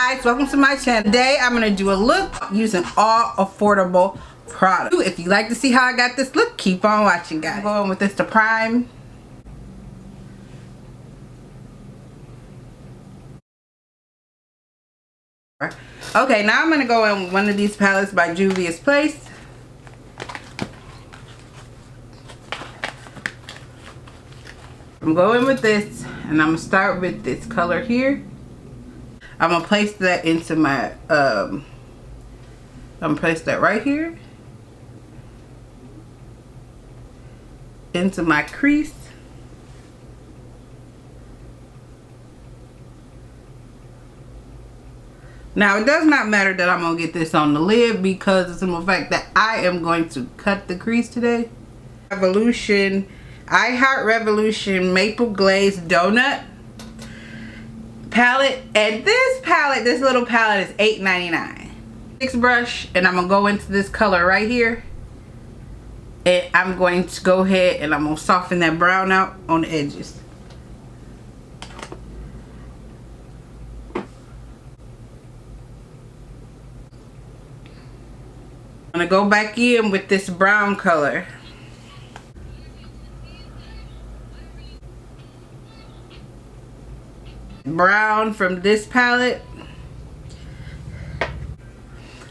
guys, welcome to my channel. Today I'm going to do a look using all affordable products. If you like to see how I got this look, keep on watching, guys. I'm going with this to prime. Okay, now I'm going to go in with one of these palettes by Juvia's Place. I'm going with this, and I'm going to start with this color here. I'm going to place that into my, I'm going to place that right here. Into my crease. Now, it does not matter that I'm going to get this on the lid because of the fact that I am going to cut the crease today. Revolution, I Heart Revolution Maple Glazed Donut palette, and this little palette is $8.99. 6 brush, and I'm gonna go into this color right here, and I'm going to go ahead and I'm gonna soften that brown out on the edges. I'm gonna go back in with this brown color. Brown from this palette.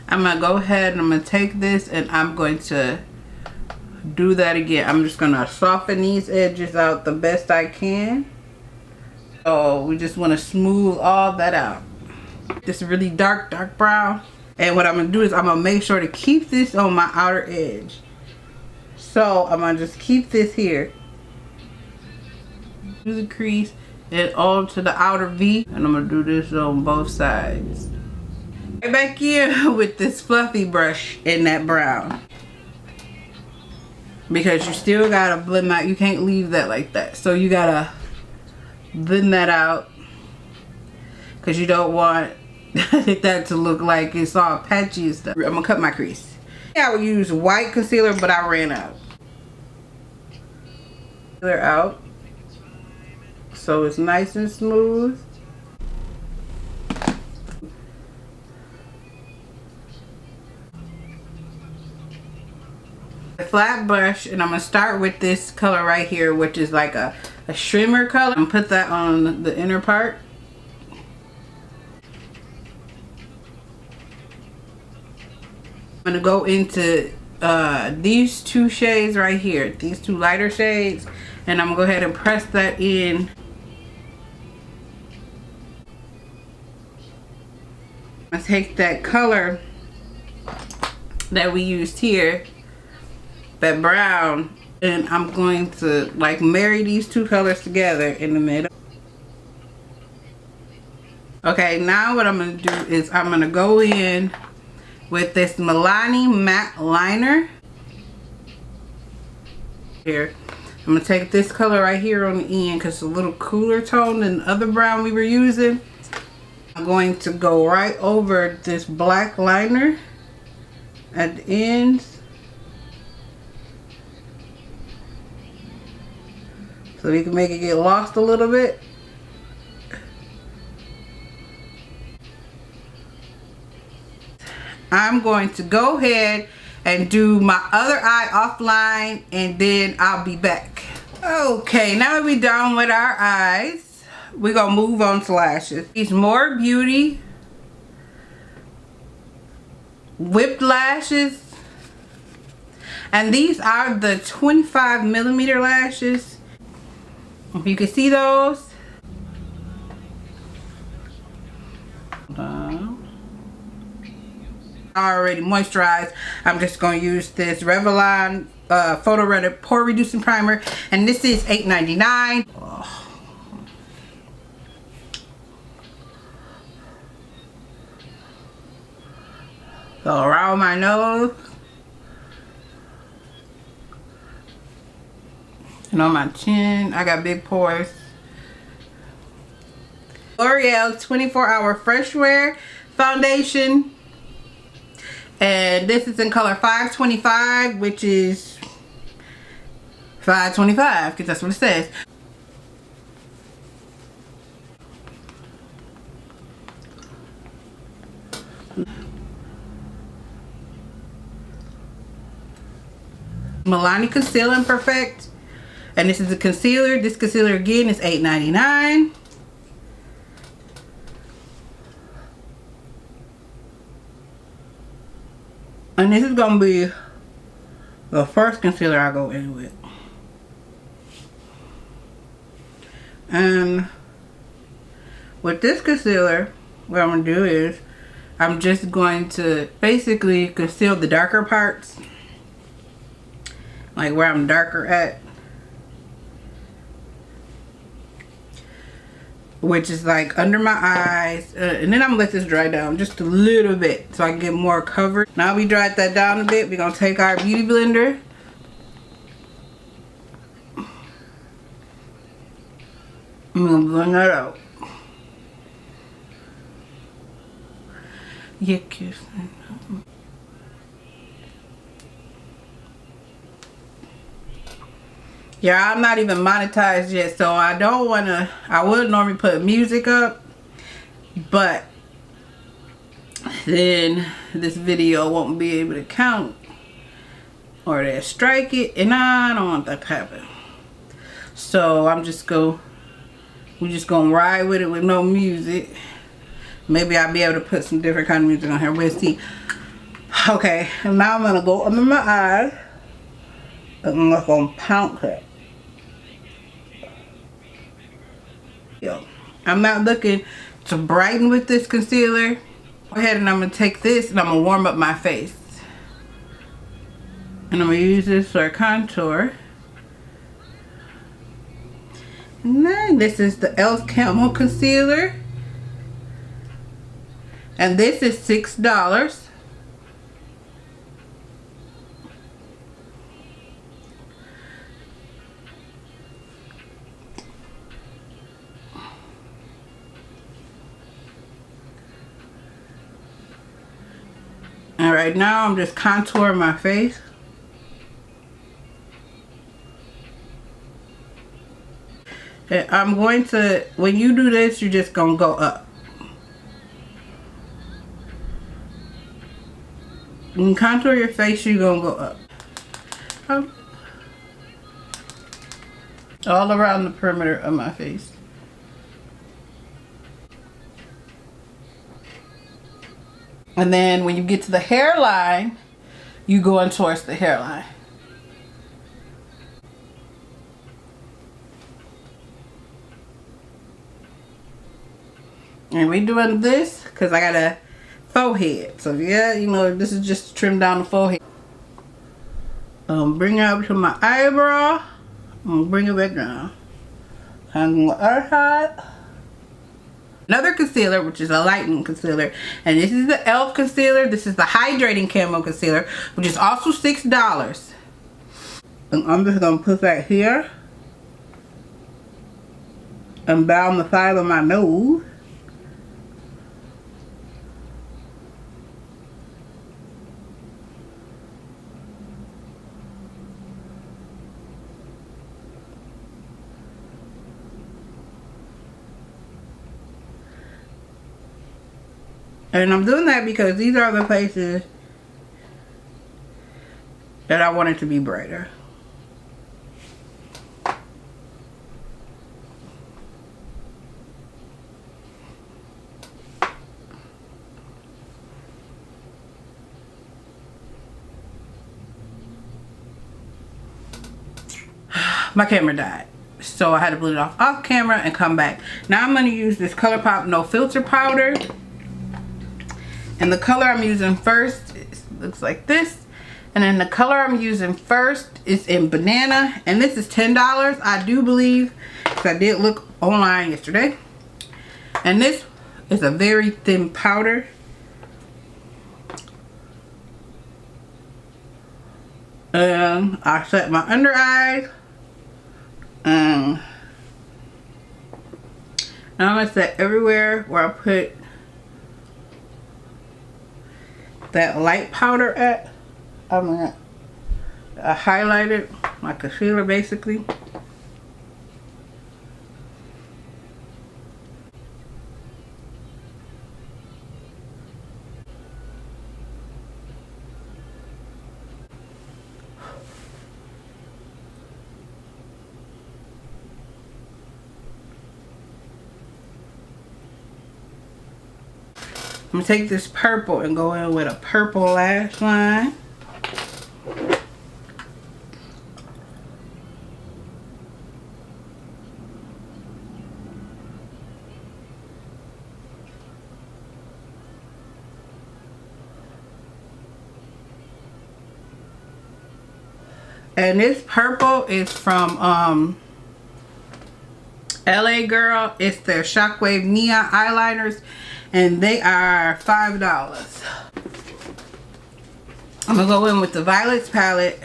I'm gonna go ahead and I'm gonna take this and I'm going to do that again. I'm just gonna soften these edges out the best I can. So we just want to smooth all that out. This really dark brown, and what I'm gonna do is I'm gonna make sure to keep this on my outer edge. So I'm gonna just keep this here, do the crease and on to the outer V, and I'm gonna do this on both sides. Right back in with this fluffy brush in that brown, because you still gotta blend out. You can't leave that like that, so you gotta blend that out because you don't want that to look like it's all patchy and stuff. I'm gonna cut my crease. I would use white concealer, but I ran out. Concealer out so it's nice and smooth. A flat brush, and I'm gonna start with this color right here, which is like a shimmer color, and put that on the inner part. I'm gonna go into these two shades right here, these two lighter shades, and I'm gonna go ahead and press that in. I take that color that we used here, that brown, and I'm going to like marry these two colors together in the middle. Okay, now what I'm going to do is I'm going to go in with this Milani matte liner here. I'm going to take this color right here on the end because it's a little cooler tone than the other brown we were using. I'm going to go right over this black liner at the ends, so you can make it get lost a little bit. I'm going to go ahead and do my other eye offline, and then I'll be back. Okay, now that we're done with our eyes, we're gonna move on to lashes. These More Beauty whipped lashes, and these are the 25mm lashes. If you can see those. Already moisturized. I'm just going to use this Revlon Photo Reddit Pore Reducing Primer, and this is $8.99. Oh. So around my nose and on my chin, I got big pores. L'Oreal 24 Hour Fresh Wear Foundation, and this is in color 525, which is 525 because that's what it says. Milani Conceal and Perfect. And this is a concealer. This concealer again is $8.99. And this is gonna be the first concealer I go in with. And with this concealer, what I'm gonna do is I'm just going to basically conceal the darker parts, like where I'm darker at, which is like under my eyes, and then I'm gonna let this dry down just a little bit so I can get more coverage. Now we dried that down a bit, we're gonna take our beauty blender I'm gonna blend that out. Yeah, kiss. Yeah, I'm not even monetized yet, so I don't wanna. I would normally put music up, but then this video won't be able to count, or they'll strike it, and I don't want that to happen. So I'm just we're just gonna ride with it with no music. Maybe I'll be able to put some different kind of music on here. We'll see. Okay, and now I'm gonna go under my eyes, and I'm just gonna pounce it. Yo, I'm not looking to brighten with this concealer. Go ahead and I'm gonna take this and I'm gonna warm up my face. And I'm gonna use this for a contour. And then this is the e.l.f. Camo Concealer. And this is $6. And right now I'm just contouring my face. And I'm going to, when you do this, you're just gonna go up. When you contour your face, you're gonna go up. All around the perimeter of my face. And then when you get to the hairline, you go in towards the hairline. And we're doing this because I got a forehead. So yeah, you know, this is just to trim down the forehead. Bring it up to my eyebrow. I'm gonna bring it back down. On the other side. Another concealer, which is a lightening concealer. And this is the e.l.f. concealer. This is the Hydrating Camo Concealer, which is also $6. And I'm just gonna put that here. And down the side of my nose. And I'm doing that because these are the places that I want it to be brighter. My camera died, so I had to put it off camera and come back. Now I'm going to use this ColourPop No Filter powder. And the color I'm using first looks like this. And then the color I'm using first is in Banana. And this is $10, I do believe, because I did look online yesterday. And this is a very thin powder. And I set my under eyes. Now I'm going to set everywhere where I put that light powder at. I'm gonna highlight it, my concealer basically. I'm gonna take this purple and go in with a purple lash line. And this purple is from LA Girl. It's their Shockwave Neon Eyeliners. And they are $5. I'm going to go in with the Violets palette.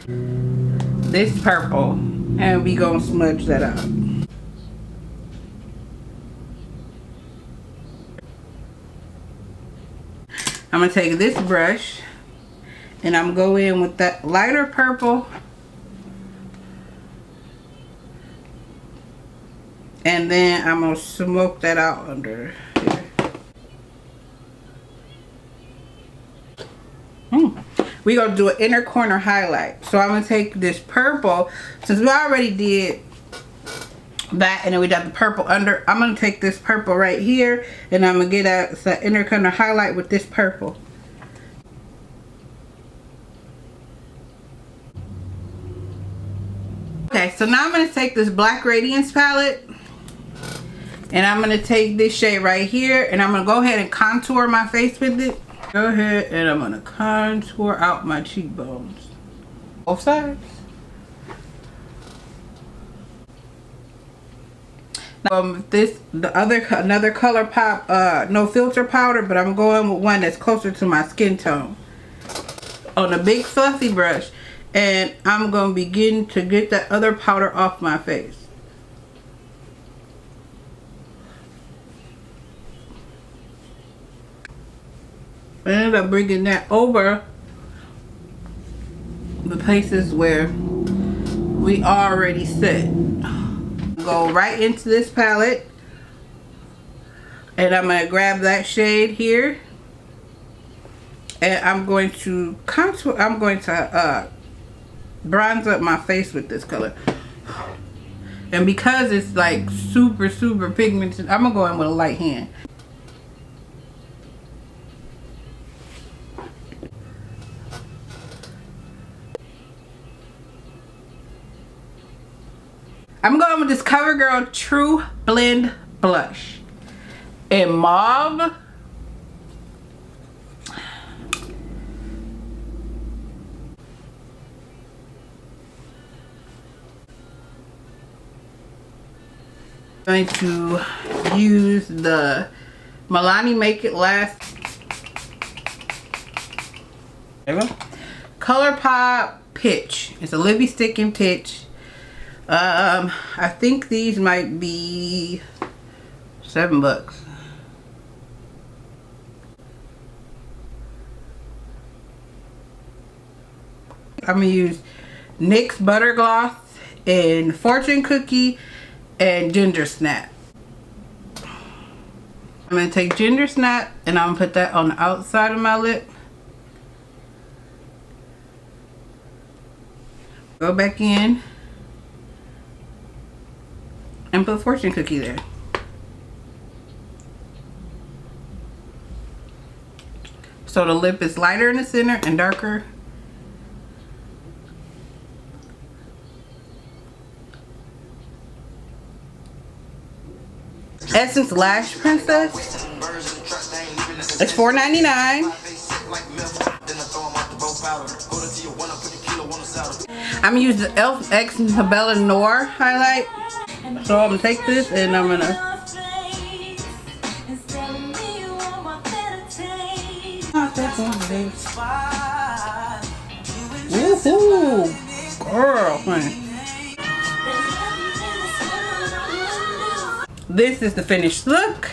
This purple. And we going to smudge that out. I'm going to take this brush. And I'm going to go in with that lighter purple. And then I'm going to smoke that out under here. We're going to do an inner corner highlight. So I'm going to take this purple. Since we already did that and then we got the purple under. I'm going to take this purple right here. And I'm going to get that inner corner highlight with this purple. Okay, so now I'm going to take this Black Radiance palette. And I'm going to take this shade right here. And I'm going to go ahead and contour my face with it. Go ahead and I'm going to contour out my cheekbones. Both sides. Now another Color Pop no filter powder. But I'm going with one that's closer to my skin tone. On a big fluffy brush. And I'm going to begin to get that other powder off my face. I ended up bringing that over the places where we already set. Go right into this palette. And I'm going to grab that shade here. And I'm going to contour, I'm going to bronze up my face with this color. And because it's like super pigmented, I'm gonna go in with a light hand. I'm going with this Covergirl True Blend Blush in mauve. I'm going to use the Milani Make It Last Color Pop Pitch. It's a Libby Stick and Pitch. I think these might be $7. I'm going to use NYX Butter Gloss and Fortune Cookie and Ginger Snap. I'm going to take Ginger Snap and I'm going to put that on the outside of my lip. Go back in and put Fortune Cookie there. So the lip is lighter in the center and darker. Essence Lash Princess. It's $4.99. I'm gonna use the e.l.f. X Bella Noir highlight. So I'm gonna take this and I'm gonna woohoo, girl, honey. This is the finished look.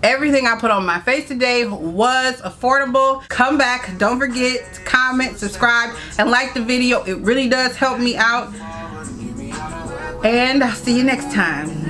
Everything I put on my face today was affordable. Come back. Don't forget to comment, subscribe, and like the video. It really does help me out. And I'll see you next time.